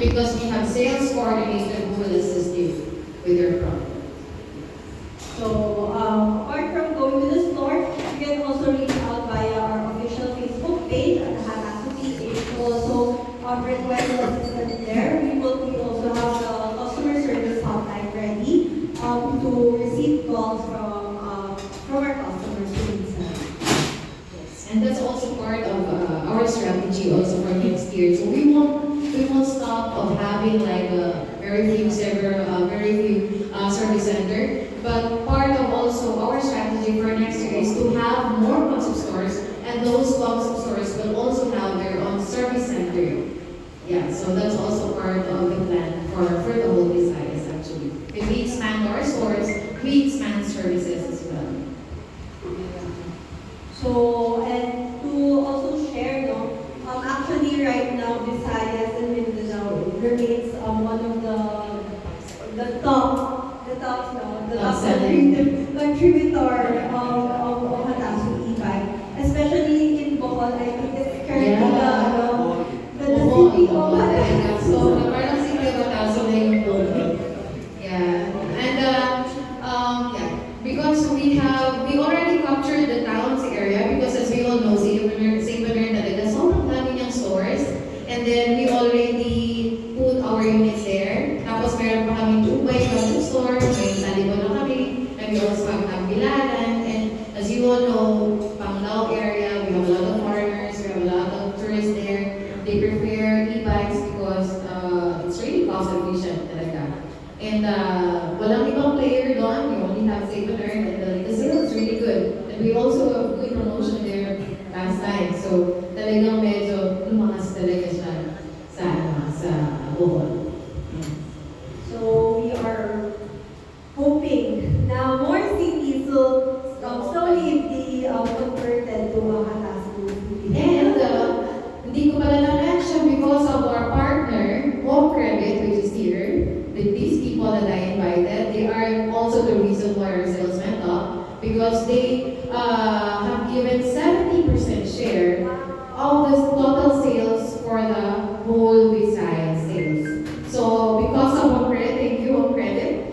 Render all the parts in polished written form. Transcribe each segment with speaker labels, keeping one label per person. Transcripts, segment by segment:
Speaker 1: because we have sales coordinator who will assist you with your problem.
Speaker 2: So, apart from going to the store, you can also reach out via our official Facebook page at HATASU EBIKE. Also, request assistance there. We also have the customer service hotline ready to receive calls from our customers who need help.
Speaker 1: Yes, and that's also part of our strategy also for next year. So we won't stop of having like very few service center. But part of also our strategy for next year is to have more concept stores, and those concept stores will also have their own service center. Yeah, so that's also part of the plan for the whole Visayas actually. If we expand our stores, we expand services as well.
Speaker 2: So, and to also share, no, actually right now, Visayas and Mindanao remains one of the top contributor of HATASU EBIKE, especially in Bohol. I think it's currently the city of HATASU.
Speaker 1: So the part of city of HATASU na yung Bohol. Yeah, and yeah, because we already captured the town's area because as we all know, St. Bernard talaga sobrang dami niyang stores, and then we already put our units there. Tapos meron pa kami 2x1 store, may Talibo na kami, and we also have Tambilaran, and as you all know, Panglao area, we have a lot of foreigners, we have a lot of tourists there. They prefer e-bikes because it's really cost efficient talaga. And walang ibang player doon, we only have St. Bernard, and the sales is really good. And we also have good promotion there last time. So talagang medyo lumakas talaga siya sa Bohol.
Speaker 2: So we are hoping na more cities will slowly be converted to HATASU EBIKE.
Speaker 1: And hindi ko pala na-mention because of our partner, Home Credit, which is here, with these people that I invited, they are also the reason why our sales went up because they have given 70% share of the total sales for the whole Visayas sales. So because of Home Credit, thank you Home Credit,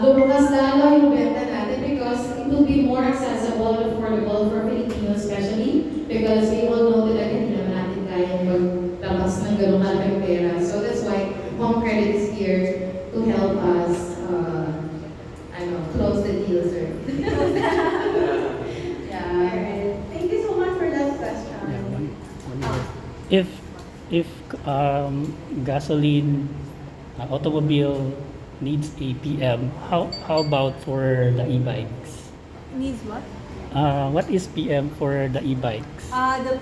Speaker 1: lumakas lalo yung benta natin because it will be more accessible and affordable for Filipinos especially because we all know that hindi naman natin kayang maglabas ng ganung kalaking pera. So that's why Home Credit is here to help us close the deals.
Speaker 2: Yeah. Thank you so much for that question.
Speaker 3: If gasoline automobile needs APM, how about for the e-bikes?
Speaker 2: Needs what?
Speaker 3: What is PM for the e-bikes?
Speaker 2: The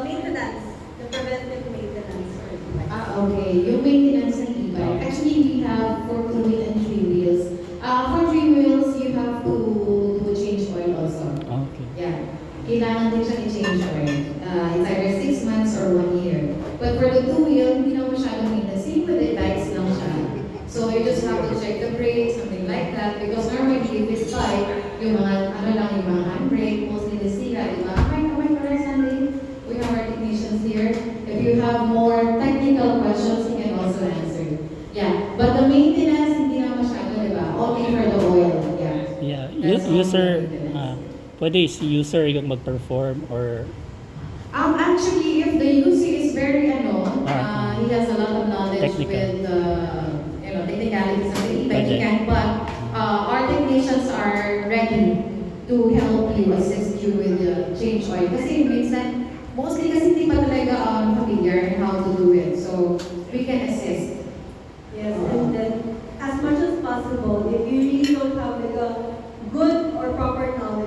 Speaker 2: maintenance, the preventive maintenance for e-bikes.
Speaker 1: Okay. Yung maintenance ng e-bike. Actually, we have for 2 and 3 wheels. For 3 wheels, you have to do change oil also.
Speaker 3: Okay.
Speaker 1: Yeah. Kailangan din siya i-change oil. It's either 6 months or 1 year. But for the 2-wheel, hindi na masyadong maintenance. Same with the bikes lang siya. So you just have to check the brakes, something like that. Because normally, if it's bike, yung mga handbrake, mostly the sira, di ba? Kamay para Sunday. We have our technicians here. If you have more technical questions, you can also answer. Yeah. But the maintenance, hindi na masyado, di ba? Only for the oil. Yeah.
Speaker 3: Yeah. User, pwede si user yung mag-perform or
Speaker 1: actually, if the user is very he has a lot of knowledge
Speaker 3: technical
Speaker 1: with technicalities of the e-bike, he can. But our technicians are ready to help you, assist you with the change oil. Kasi minsan, mostly kasi hindi pa talaga familiar how to do it. So we can assist.
Speaker 2: Yes, and then as much as possible, if you really don't have like a good or proper knowledge